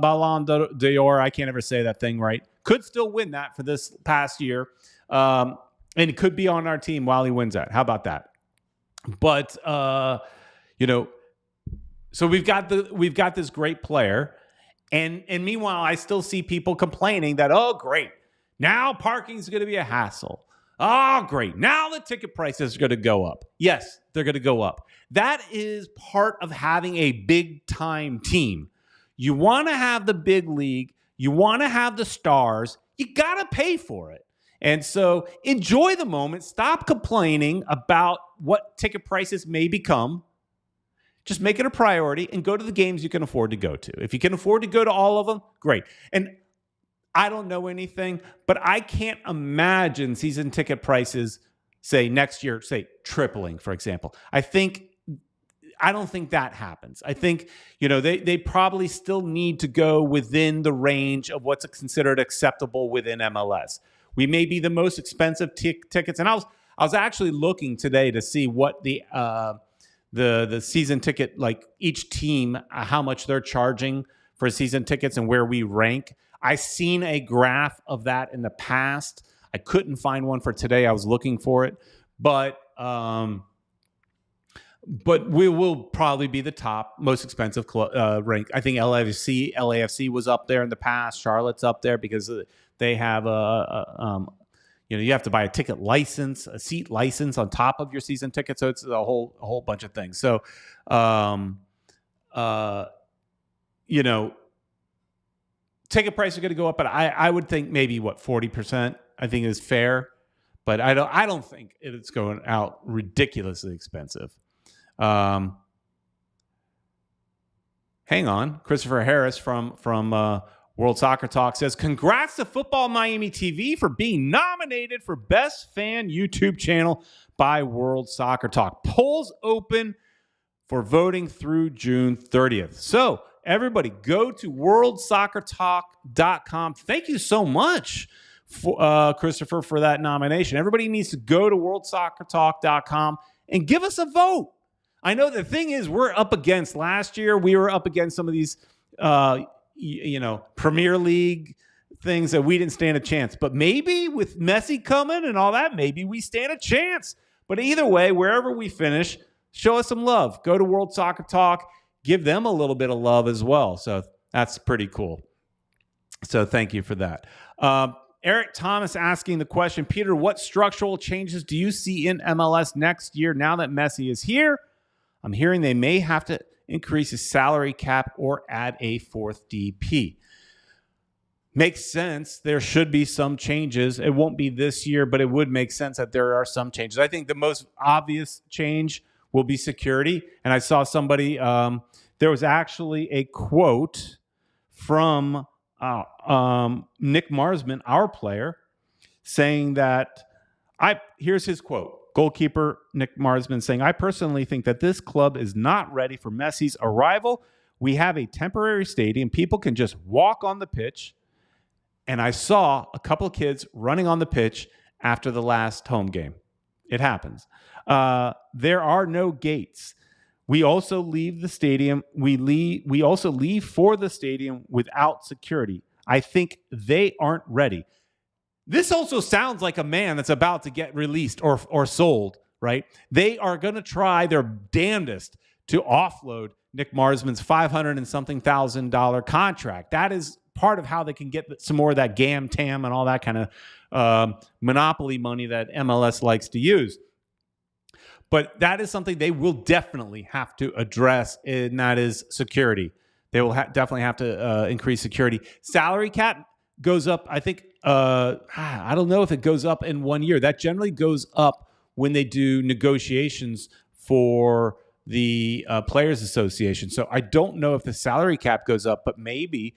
Ballon d'Or. I can't ever say that thing right. Could still win that for this past year. And it could be on our team while he wins that. How about that? But so we've got this great player, and meanwhile, I still see people complaining that, oh, great, now parking's going to be a hassle. Oh, great, now the ticket prices are going to go up. Yes, they're going to go up. That is part of having a big time team. You want to have the big league. You want to have the stars. You got to pay for it. And so enjoy the moment. Stop complaining about what ticket prices may become. Just make it a priority and go to the games you can afford to go to. If you can afford to go to all of them, great. And I don't know anything, but I can't imagine season ticket prices, say next year, say tripling, for example. I don't think that happens. I think, they probably still need to go within the range of what's considered acceptable within MLS. We may be the most expensive tickets. And I was actually looking today to see what the season ticket, like each team, how much they're charging for season tickets and where we rank. I've seen a graph of that in the past. I couldn't find one for today. I was looking for it, but we will probably be the top most expensive rank. I think LAFC was up there in the past. Charlotte's up there because they have you have to buy a ticket license, a seat license on top of your season ticket. So it's a whole bunch of things. So, ticket prices are going to go up, but I would think maybe 40%. I think is fair, but I don't think it's going out ridiculously expensive. Hang on, Christopher Harris from World Soccer Talk says, "Congrats to Football Miami TV for being nominated for Best Fan YouTube Channel by World Soccer Talk. Polls open for voting through June 30th. So everybody go to worldsoccertalk.com. Thank you so much, Christopher, for that nomination. Everybody needs to go to worldsoccertalk.com and give us a vote. I know the thing is we were up against some of these, Premier League things that we didn't stand a chance. But maybe with Messi coming and all that, maybe we stand a chance. But either way, wherever we finish, show us some love. Go to World Soccer Talk. Give them a little bit of love as well. So that's pretty cool. So thank you for that. Eric Thomas asking the question, Peter, what structural changes do you see in MLS next year now that Messi is here? I'm hearing they may have to increase his salary cap or add a fourth DP. Makes sense. There should be some changes. It won't be this year, but it would make sense that there are some changes. I think the most obvious change will be security. And I saw somebody, there was actually a quote from Nick Marsman, our player, saying that, here's his quote. Goalkeeper Nick Marsman saying, "I personally think that this club is not ready for Messi's arrival. We have a temporary stadium. People can just walk on the pitch. And I saw a couple of kids running on the pitch after the last home game. It happens. There are no gates. We also leave the stadium. We also leave for the stadium without security. I think they aren't ready." This also sounds like a man that's about to get released or sold, right? They are going to try their damnedest to offload Nick Marsman's $500 and something thousand contract. That is part of how they can get some more of that GAM-TAM and all that kind of monopoly money that MLS likes to use. But that is something they will definitely have to address, and that is security. They will definitely have to increase security. Salary cap goes up, I think, I don't know if it goes up in 1 year. That generally goes up when they do negotiations for the Players Association. So I don't know if the salary cap goes up, but maybe.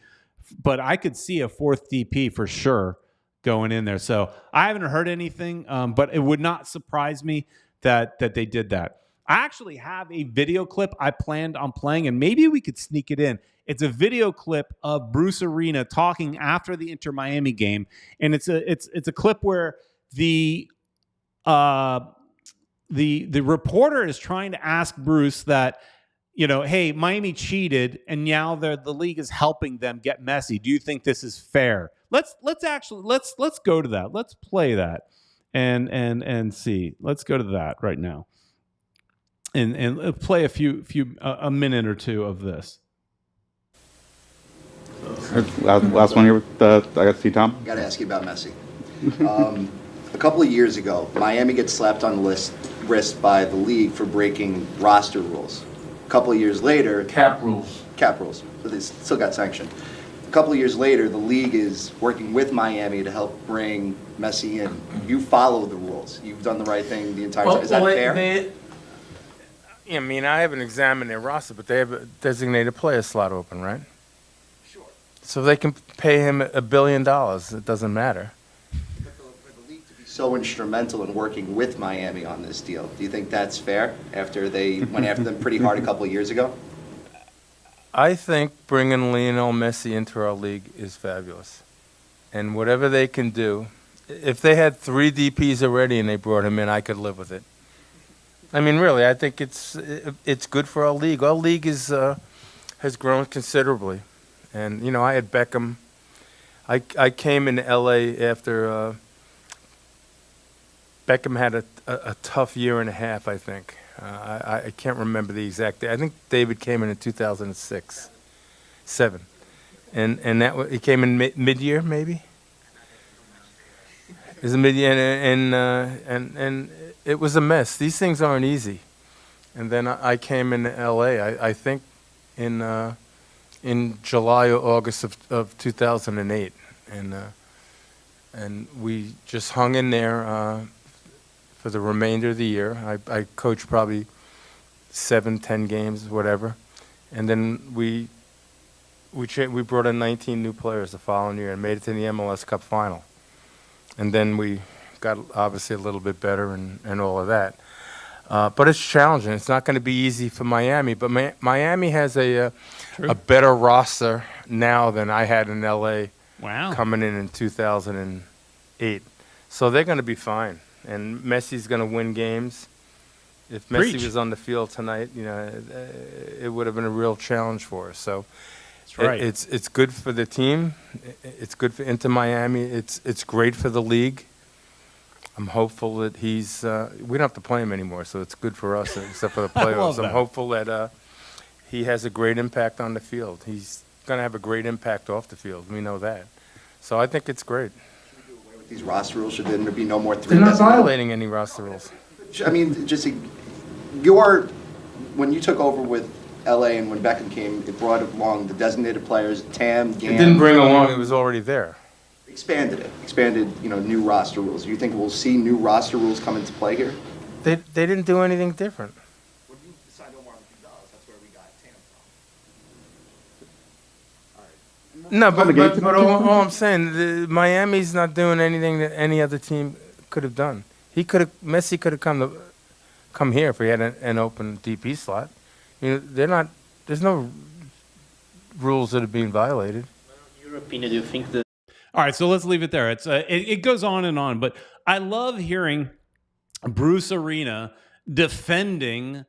But I could see a fourth DP for sure going in there. So I haven't heard anything, but it would not surprise me that they did that. I actually have a video clip I planned on playing, and maybe we could sneak it in. It's a video clip of Bruce Arena talking after the Inter Miami game, and it's a clip where the reporter is trying to ask Bruce that, hey, Miami cheated, and now the league is helping them get Messi. Do you think this is fair? Let's go to that. Let's play that and see. Let's go to that right now. And play a minute or two of this. Last one here with I got to see Tom. Got to ask you about Messi. A couple of years ago, Miami gets slapped on the wrist by the league for breaking roster rules. A couple of years later, cap rules. So they still got sanctioned. A couple of years later, the league is working with Miami to help bring Messi in. You follow the rules. You've done the right thing the entire time. Is that fair? I haven't examined their roster, but they have a designated player slot open, right? Sure. So they can pay him $1 billion. It doesn't matter. For the league to be so instrumental in working with Miami on this deal, do you think that's fair after they went after them pretty hard a couple of years ago? I think bringing Lionel Messi into our league is fabulous. And whatever they can do, if they had 3 DPs already and they brought him in, I could live with it. I mean, really, I think it's good for our league. Our league has grown considerably. And, you know, I had Beckham. I came in L.A. after Beckham had a tough year and a half, I think. I can't remember the exact day. I think David came in 2006, 7. And that he came in mid-year, maybe? It was a mid-year, and it was a mess. These things aren't easy. And then I came in L.A., I think in July or August of 2008. And we just hung in there for the remainder of the year. I coached probably 7, 10 games, whatever. And then we brought in 19 new players the following year and made it to the MLS Cup final. And then we got obviously a little bit better and all of that. But it's challenging. It's not going to be easy for Miami. But Miami has a better roster now than I had in L.A. Wow. Coming in 2008. So they're going to be fine. And Messi's going to win games. If Messi was on the field tonight, you know, it would have been a real challenge for us. So that's right. It's good for the team. It's good for Inter Miami. It's great for the league. I'm hopeful that he's we don't have to play him anymore, so it's good for us, except for the playoffs. I'm hopeful that he has a great impact on the field. He's going to have a great impact off the field. We know that. So I think it's great. With these roster rules, should there be no more 3? They're not violating any roster rules. I mean, when you took over with LA and when Beckham came, it brought along the designated players, Tam, Gam. It didn't bring along, it was already there. Expanded, you know, new roster rules. Do you think we'll see new roster rules come into play here? They didn't do anything different. When you signed Omar Gonzalez, that's where we got Tam from. No, but all I'm saying, Miami's not doing anything that any other team could have done. Messi could have come here if he had an open DP slot. You know, there's no rules that are being violated. In your opinion, do you think that? All right, so let's leave it there. It goes on and on, but I love hearing Bruce Arena defending.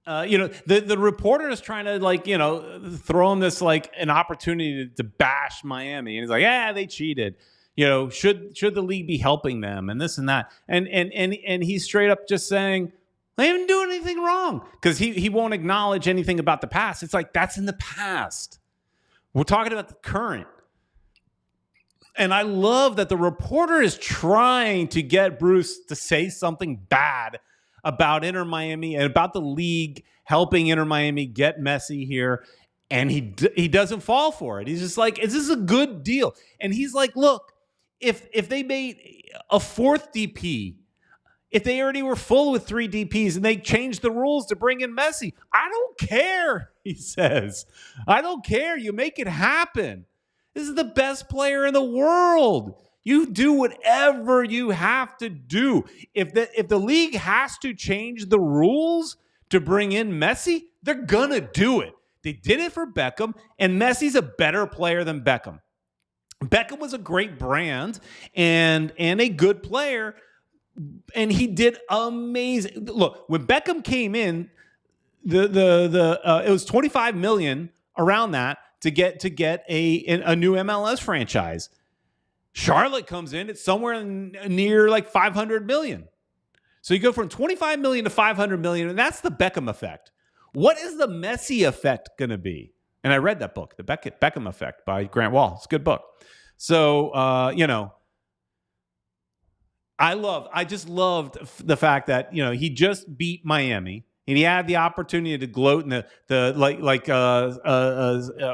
The reporter is trying to throw him this an opportunity to bash Miami, and he's like, yeah, they cheated. You know, should the league be helping them and this and that, and he's straight up just saying they didn't do anything wrong because he won't acknowledge anything about the past. It's like that's in the past. We're talking about the current. And I love that the reporter is trying to get Bruce to say something bad about Inter Miami and about the league helping Inter Miami get Messi here. And he doesn't fall for it. He's just like, is this a good deal? And he's like, look, if they made a 4th DP, if they already were full with 3 DPs and they changed the rules to bring in Messi, I don't care, he says. I don't care. You make it happen. This is the best player in the world. You do whatever you have to do. If the league has to change the rules to bring in Messi, they're going to do it. They did it for Beckham, and Messi's a better player than Beckham. Beckham was a great brand and a good player, and he did amazing. Look, when Beckham came in, it was $25 million around that to get a new MLS franchise. Charlotte comes in, it's somewhere near like $500 million. So you go from $25 million to $500 million, and that's the Beckham effect. What is the Messi effect going to be? And I read that book, The Beckham Effect by Grant Wall. It's a good book. So, I just loved the fact that, he just beat Miami. And he had the opportunity to gloat in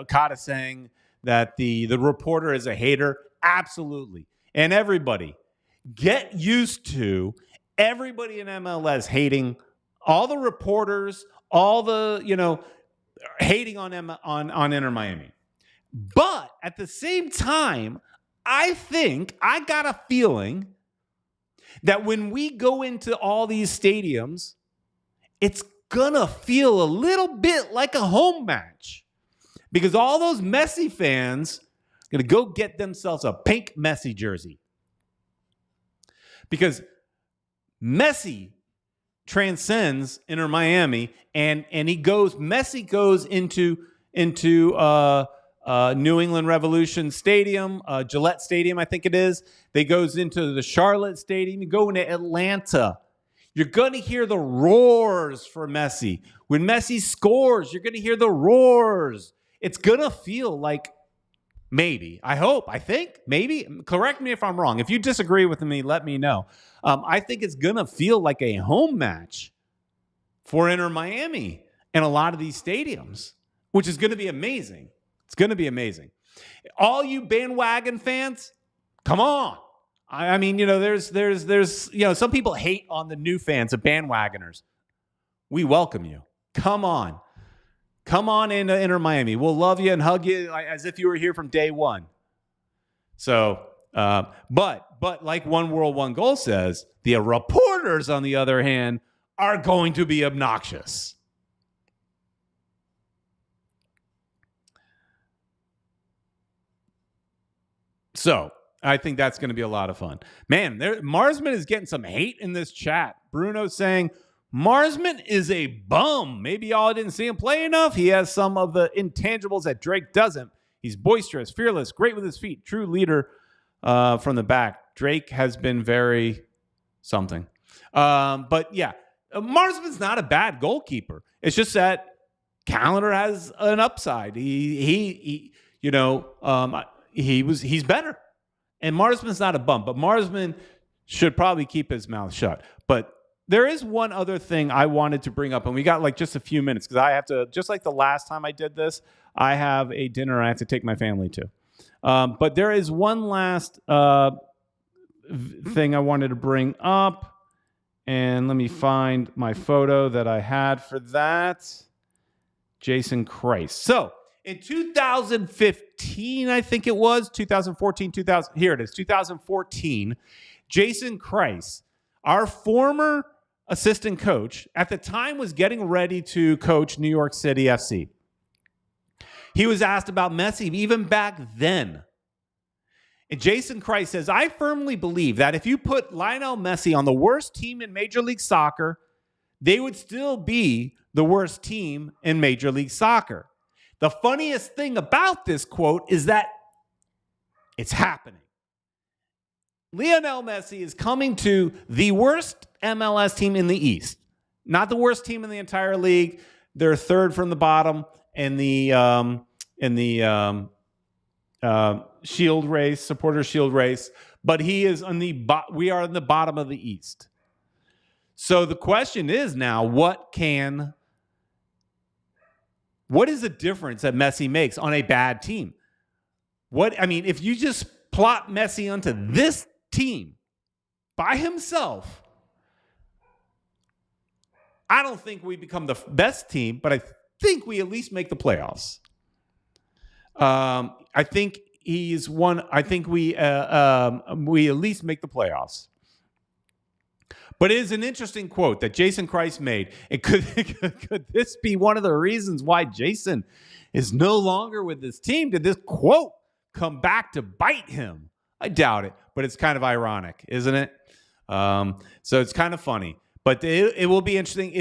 Kata saying that the reporter is a hater. Absolutely. And everybody, get used to everybody in MLS hating all the reporters, all the, hating on Inter Miami. But at the same time, I got a feeling that when we go into all these stadiums, it's going to feel a little bit like a home match because all those Messi fans are going to go get themselves a pink Messi jersey. Because Messi transcends Inter Miami, and Messi goes into New England Revolution Stadium, Gillette Stadium, I think it is. They goes into the Charlotte Stadium. You go into Atlanta. You're going to hear the roars for Messi. When Messi scores, you're going to hear the roars. It's going to feel like maybe, I think, maybe, correct me if I'm wrong. If you disagree with me, let me know. I think it's going to feel like a home match for Inter Miami in a lot of these stadiums, which is going to be amazing. It's going to be amazing. All you bandwagon fans, come on. I mean, there's some people hate on the new fans, the bandwagoners. We welcome you. Come on. Come on into Inter Miami. We'll love you and hug you as if you were here from day one. So, but like One World, One Goal says, the reporters, on the other hand, are going to be obnoxious. So, I think that's going to be a lot of fun. Man, Marsman is getting some hate in this chat. Bruno's saying, Marsman is a bum. Maybe y'all didn't see him play enough. He has some of the intangibles that Drake doesn't. He's boisterous, fearless, great with his feet, true leader from the back. Drake has been very something. But yeah, Marsman's not a bad goalkeeper. It's just that Callender has an upside. He's better. And Marsman's not a bum, but Marsman should probably keep his mouth shut. But there is one other thing I wanted to bring up, and we got just a few minutes because I have to, just like the last time I did this, I have a dinner I have to take my family to. But there is one last thing I wanted to bring up, and let me find my photo that I had for that. Jason Christ. So in 2015, I think it was, 2014, here it is, 2014, Jason Christ, our former assistant coach, at the time was getting ready to coach New York City FC. He was asked about Messi even back then. And Jason Christ says, I firmly believe that if you put Lionel Messi on the worst team in Major League Soccer, they would still be the worst team in Major League Soccer. The funniest thing about this quote is that it's happening. Lionel Messi is coming to the worst MLS team in the East. Not the worst team in the entire league. They're third from the bottom in the Shield race, supporter Shield race. But he is we are in the bottom of the East. So the question is now, what is the difference that Messi makes on a bad team? If you just plot Messi onto this team by himself, I don't think we become the best team, but I think we at least make the playoffs. I think he's one. I think we at least make the playoffs. But it is an interesting quote that Jason Christ made. Could this be one of the reasons why Jason is no longer with this team? Did this quote come back to bite him? I doubt it, but it's kind of ironic, isn't it? So it's kind of funny. But it will be interesting.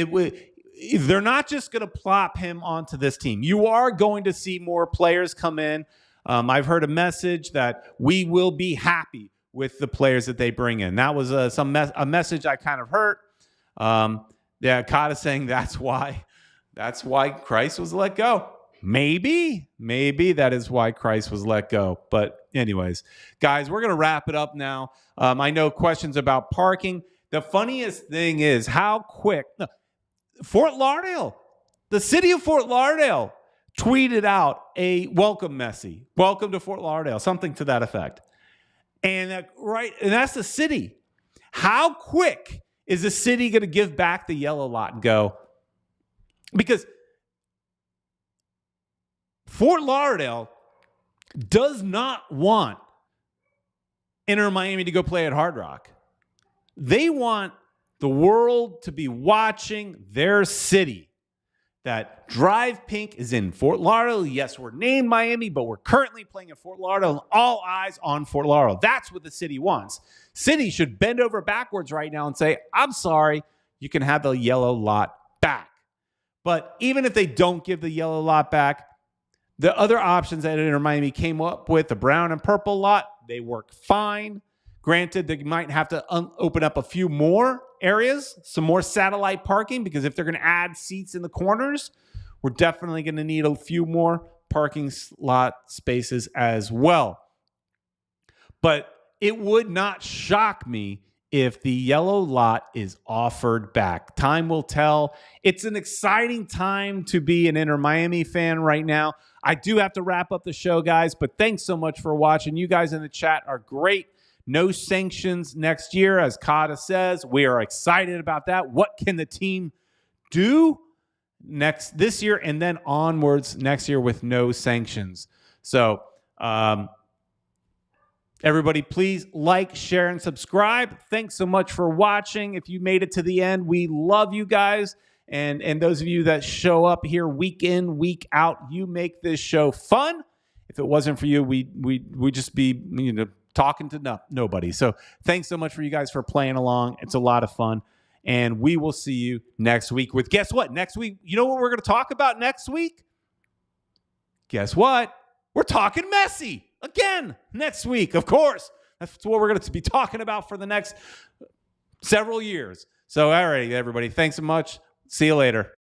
They're not just going to plop him onto this team. You are going to see more players come in. I've heard a message that we will be happy with the players that they bring in. That was a message I kind of heard. Kata saying that's why Christ was let go. Maybe that is why Christ was let go. But anyways, guys, we're going to wrap it up now. I know questions about parking. The funniest thing is how quick Fort Lauderdale, the city of Fort Lauderdale, tweeted out a welcome Messi, welcome to Fort Lauderdale, something to that effect. And that's the city. How quick is the city going to give back the yellow lot and go? Because Fort Lauderdale does not want Inter Miami to go play at Hard Rock. They want the world to be watching their city. That Drive Pink is in Fort Lauderdale. Yes, we're named Miami, but we're currently playing at Fort Lauderdale, and all eyes on Fort Lauderdale. That's what the city wants. City should bend over backwards right now and say, I'm sorry, you can have the yellow lot back. But even if they don't give the yellow lot back, the other options that Inter Miami came up with, the brown and purple lot, they work fine. Granted, they might have to open up a few more areas, some more satellite parking, because if they're going to add seats in the corners, we're definitely going to need a few more parking lot spaces as well. But it would not shock me if the yellow lot is offered back. Time will tell. It's an exciting time to be an Inter Miami fan right now. I do have to wrap up the show, guys, but thanks so much for watching. You guys in the chat are great. No sanctions next year, as Kata says. We are excited about that. What can the team do this year and then onwards next year with no sanctions? So, everybody, please like, share, and subscribe. Thanks so much for watching. If you made it to the end, we love you guys. And those of you that show up here week in, week out, you make this show fun. If it wasn't for you, we'd just be, talking to nobody. So thanks so much for you guys for playing along. It's a lot of fun. And we will see you next week with, guess what? Next week, you know what we're going to talk about next week? Guess what? We're talking Messi again next week, of course. That's what we're going to be talking about for the next several years. So, all right, everybody. Thanks so much. See you later.